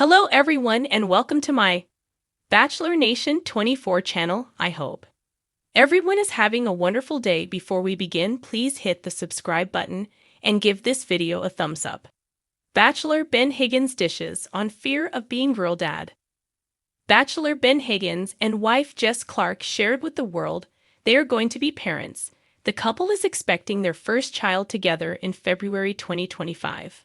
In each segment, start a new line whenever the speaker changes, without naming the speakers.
Hello everyone and welcome to my Bachelor Nation 24 channel, I hope. Everyone is having a wonderful day. Before we begin, please hit the subscribe button and give this video a thumbs up. Bachelor Ben Higgins dishes on fear of being girl dad. Bachelor Ben Higgins and wife Jess Clark shared with the world they are going to be parents. The couple is expecting their first child together in February 2025.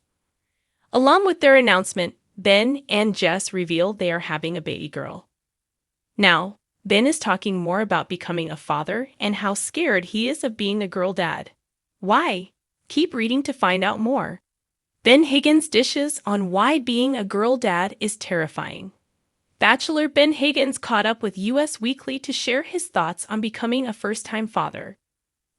Along with their announcement, Ben and Jess reveal they are having a baby girl. Now, Ben is talking more about becoming a father and how scared he is of being a girl dad. Why? Keep reading to find out more. Ben Higgins dishes on why being a girl dad is terrifying. Bachelor Ben Higgins caught up with US Weekly to share his thoughts on becoming a first-time father.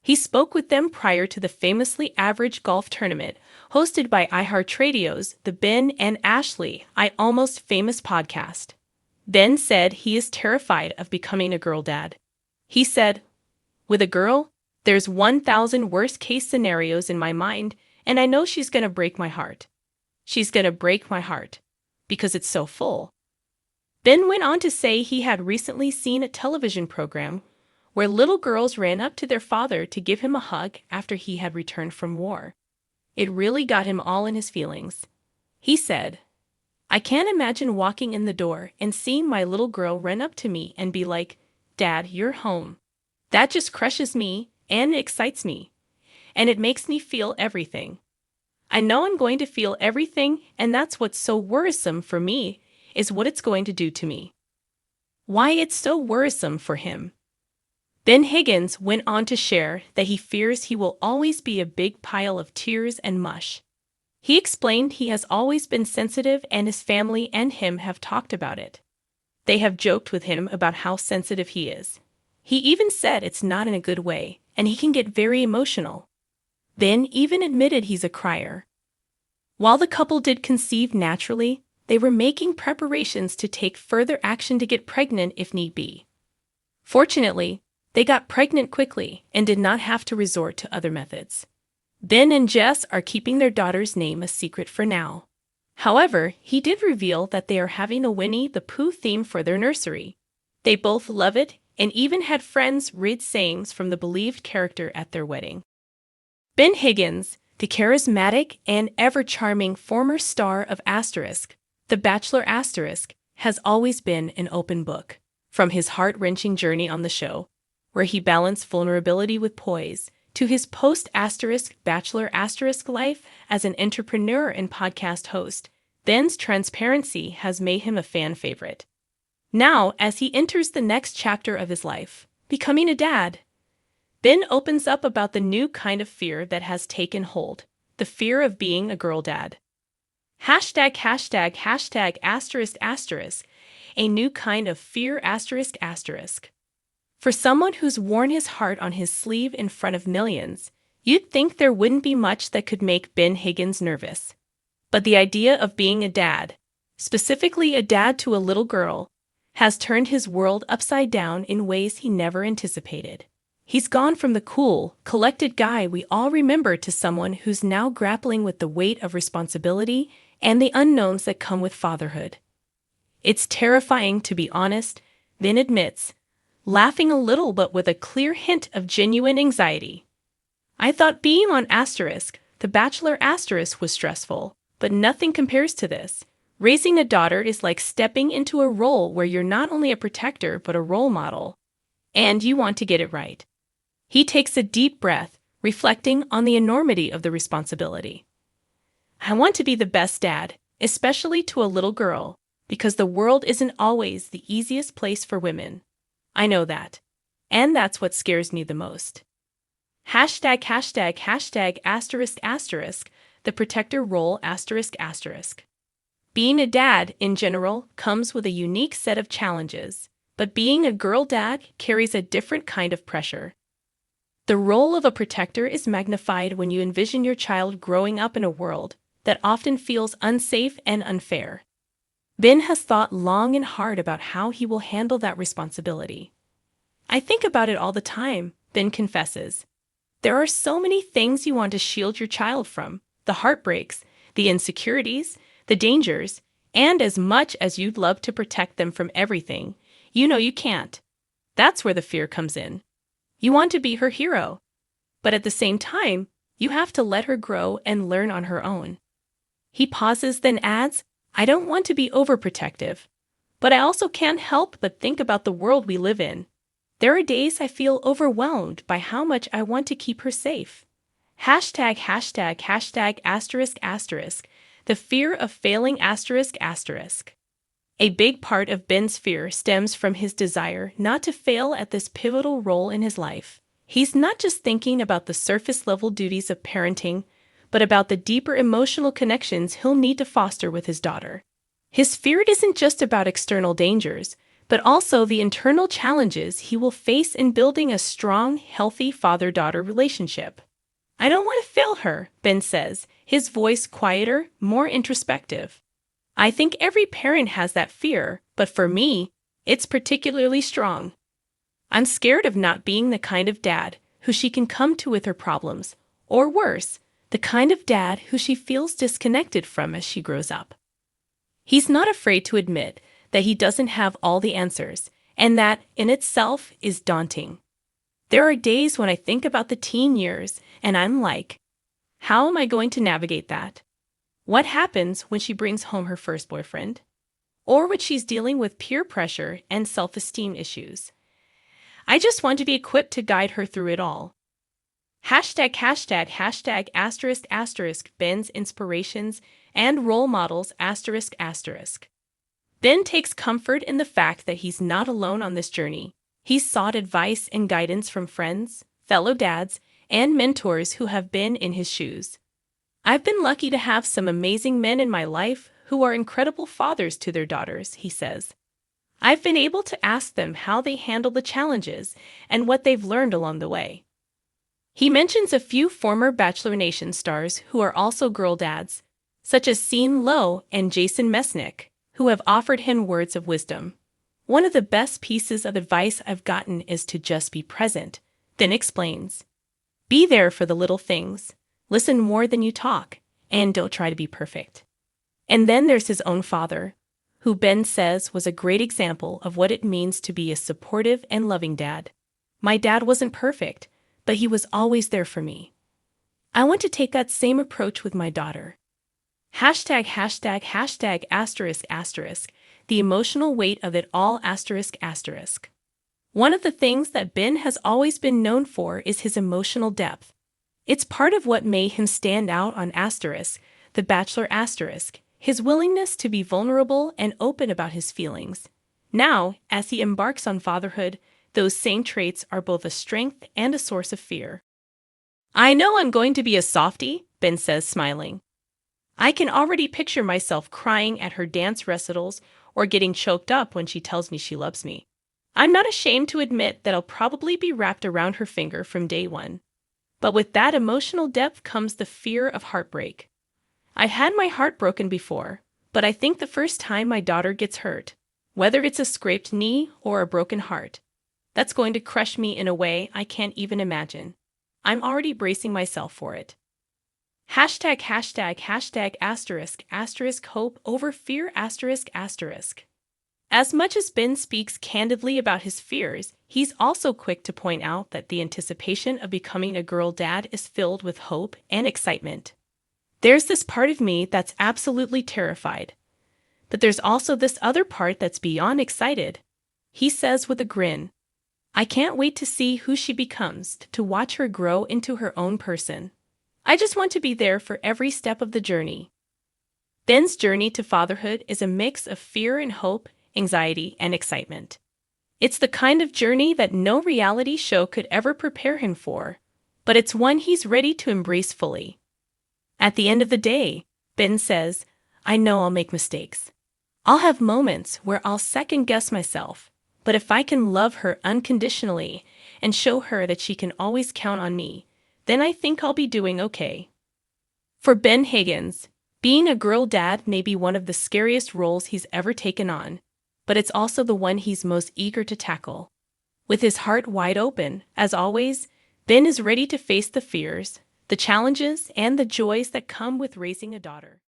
He spoke with them prior to the famously average golf tournament hosted by iHeartRadio's The Ben and Ashley I Almost Famous podcast. Ben said he is terrified of becoming a girl dad. He said, "With a girl, there's 1,000 worst-case scenarios in my mind, and I know she's going to break my heart. She's going to break my heart because it's so full." Ben went on to say he had recently seen a television program where little girls ran up to their father to give him a hug after he had returned from war. It really got him all in his feelings. He said, "I can't imagine walking in the door and seeing my little girl run up to me and be like, 'Dad, you're home.' That just crushes me and excites me, and it makes me feel everything. I know I'm going to feel everything, and that's what's so worrisome for me, is what it's going to do to me." Why it's so worrisome for him. Ben Higgins went on to share that he fears he will always be a big pile of tears and mush. He explained he has always been sensitive and his family and him have talked about it. They have joked with him about how sensitive he is. He even said it's not in a good way, and he can get very emotional. Ben even admitted he's a crier. While the couple did conceive naturally, they were making preparations to take further action to get pregnant if need be. Fortunately, they got pregnant quickly and did not have to resort to other methods. Ben and Jess are keeping their daughter's name a secret for now. However, he did reveal that they are having a Winnie the Pooh theme for their nursery. They both love it and even had friends read sayings from the believed character at their wedding. Ben Higgins, the charismatic and ever-charming former star of The Bachelor has always been an open book. From his heart-wrenching journey on the show, where he balanced vulnerability with poise, to his post-Bachelor life as an entrepreneur and podcast host, Ben's transparency has made him a fan favorite. Now, as he enters the next chapter of his life, becoming a dad, Ben opens up about the new kind of fear that has taken hold, the fear of being a girl dad. ####****, a new kind of fear ****. For someone who's worn his heart on his sleeve in front of millions, you'd think there wouldn't be much that could make Ben Higgins nervous. But the idea of being a dad, specifically a dad to a little girl, has turned his world upside down in ways he never anticipated. He's gone from the cool, collected guy we all remember to someone who's now grappling with the weight of responsibility and the unknowns that come with fatherhood. It's terrifying, to be honest, Ben admits, laughing a little but with a clear hint of genuine anxiety. "I thought being on The Bachelor was stressful, but nothing compares to this. Raising a daughter is like stepping into a role where you're not only a protector but a role model. And you want to get it right." He takes a deep breath, reflecting on the enormity of the responsibility. "I want to be the best dad, especially to a little girl, because the world isn't always the easiest place for women. I know that. And that's what scares me the most." ###*****, the protector role ****. Being a dad, in general, comes with a unique set of challenges, but being a girl dad carries a different kind of pressure. The role of a protector is magnified when you envision your child growing up in a world that often feels unsafe and unfair. Ben has thought long and hard about how he will handle that responsibility. "I think about it all the time," Ben confesses. "There are so many things you want to shield your child from, the heartbreaks, the insecurities, the dangers, And as much as you'd love to protect them from everything, you know you can't. That's where the fear comes in. You want to be her hero, but at the same time, you have to let her grow and learn on her own. He pauses, then adds, I don't want to be overprotective, but I also can't help but think about the world we live in. There are days I feel overwhelmed by how much I want to keep her safe. Hashtag, hashtag, hashtag, asterisk, asterisk, the fear of failing, asterisk, asterisk. A big part of Ben's fear stems from his desire not to fail at this pivotal role in his life. He's not just thinking about the surface-level duties of parenting, but about the deeper emotional connections he'll need to foster with his daughter. His fear isn't just about external dangers, but also the internal challenges he will face in building a strong, healthy father-daughter relationship. I don't want to fail her, Ben says, his voice quieter, more introspective. I think every parent has that fear, but for me, it's particularly strong. I'm scared of not being the kind of dad who she can come to with her problems, or worse, the kind of dad who she feels disconnected from as she grows up. He's not afraid to admit that he doesn't have all the answers, and that, in itself, is daunting. There are days when I think about the teen years, and I'm like, how am I going to navigate that? What happens when she brings home her first boyfriend? Or when she's dealing with peer pressure and self-esteem issues? I just want to be equipped to guide her through it all. Hashtag, hashtag, hashtag, asterisk, asterisk, Ben's inspirations and role models, asterisk, asterisk. Ben takes comfort in the fact that he's not alone on this journey. He's sought advice and guidance from friends, fellow dads, and mentors who have been in his shoes. I've been lucky to have some amazing men in my life who are incredible fathers to their daughters, he says. I've been able to ask them how they handle the challenges and what they've learned along the way. He mentions a few former Bachelor Nation stars who are also girl dads, such as Sean Lowe and Jason Mesnick, who have offered him words of wisdom. One of the best pieces of advice I've gotten is to just be present, then explains. Be there for the little things, listen more than you talk, and don't try to be perfect. And then there's his own father, who Ben says was a great example of what it means to be a supportive and loving dad. My dad wasn't perfect, but he was always there for me. I want to take that same approach with my daughter. Hashtag, hashtag, hashtag, asterisk, asterisk, the emotional weight of it all, asterisk, asterisk. One of the things that Ben has always been known for is his emotional depth. It's part of what made him stand out on asterisk, the Bachelor asterisk, his willingness to be vulnerable and open about his feelings. Now, as he embarks on fatherhood, those same traits are both a strength and a source of fear. I know I'm going to be a softie, Ben says, smiling. I can already picture myself crying at her dance recitals or getting choked up when she tells me she loves me. I'm not ashamed to admit that I'll probably be wrapped around her finger from day one. But with that emotional depth comes the fear of heartbreak. I've had my heart broken before, but I think the first time my daughter gets hurt, whether it's a scraped knee or a broken heart, that's going to crush me in a way I can't even imagine. I'm already bracing myself for it. Hashtag, hashtag, hashtag, asterisk, asterisk, hope over fear, asterisk, asterisk. As much as Ben speaks candidly about his fears, he's also quick to point out that the anticipation of becoming a girl dad is filled with hope and excitement. There's this part of me that's absolutely terrified, but there's also this other part that's beyond excited. He says with a grin, I can't wait to see who she becomes, to watch her grow into her own person. I just want to be there for every step of the journey. Ben's journey to fatherhood is a mix of fear and hope, anxiety and excitement. It's the kind of journey that no reality show could ever prepare him for, but it's one he's ready to embrace fully. At the end of the day, Ben says, I know I'll make mistakes. I'll have moments where I'll second-guess myself, but if I can love her unconditionally and show her that she can always count on me, then I think I'll be doing okay. For Ben Higgins, being a girl dad may be one of the scariest roles he's ever taken on, but it's also the one he's most eager to tackle. With his heart wide open, as always, Ben is ready to face the fears, the challenges, and the joys that come with raising a daughter.